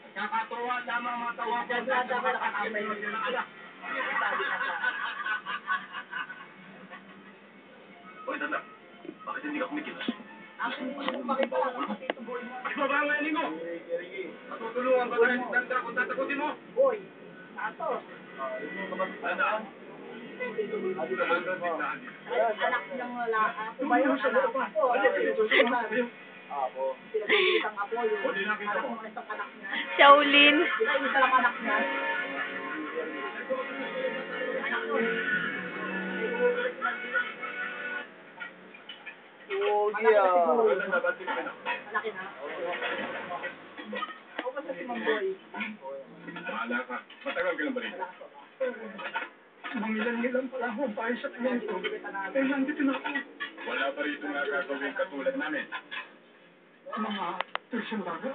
Kakatuwa lamang mga tawagan sa mga nakakabay ng anak. Hoy, tanda. Bakit hindi ka kumikilos? Ibabangayin mo! Matutulungan ka rin si Tanda kung tatakutin mo! Boy, ato. Tanda! Anak ng lalaki. Ako ba yung anak ko? Apo. Pinagulit ang apo yun. O, di nakita Anak mo. ng isang anak niya. Shaolin. Sila yung isa lang anak niya. Anak ko. Malaki na. Malaki na. Ako ba sa si Mamboy? Bahala ka. Matagal ka lang ba rin? Mangilan-ngilan pala ako payo sa kanya ito. Eh, nandito na ako. Wala pa rito nga gagawin katulad namin. Mga tusyong bago?